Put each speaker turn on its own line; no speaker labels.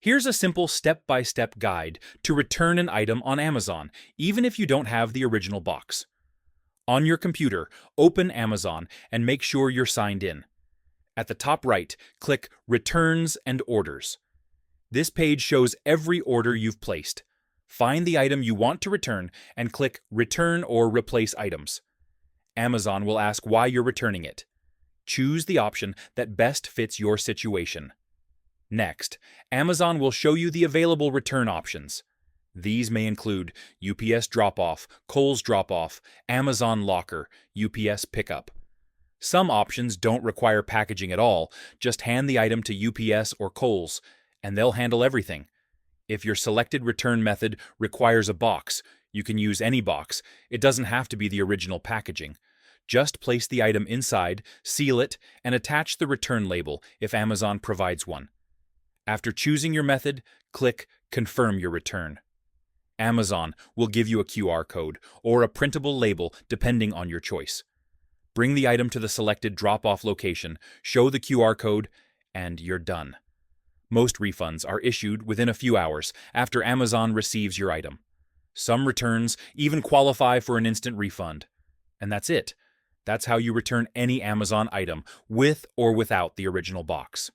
Here's a simple step-by-step guide to return an item on Amazon, even if you don't have the original box. On your computer, open Amazon and make sure you're signed in. At the top right, click Returns and Orders. This page shows every order you've placed. Find the item you want to return and click Return or Replace Items. Amazon will ask why you're returning it. Choose the option that best fits your situation. Next, Amazon will show you the available return options. These may include UPS drop-off, Kohl's drop-off, Amazon Locker, UPS pickup. Some options don't require packaging at all, just hand the item to UPS or Kohl's, and they'll handle everything. If your selected return method requires a box, you can use any box. It doesn't have to be the original packaging. Just place the item inside, seal it, and attach the return label if Amazon provides one. After choosing your method, click Confirm your return. Amazon will give you a QR code or a printable label depending on your choice. Bring the item to the selected drop-off location, show the QR code, and you're done. Most refunds are issued within a few hours after Amazon receives your item. Some returns even qualify for an instant refund. And that's it. That's how you return any Amazon item, with or without the original box.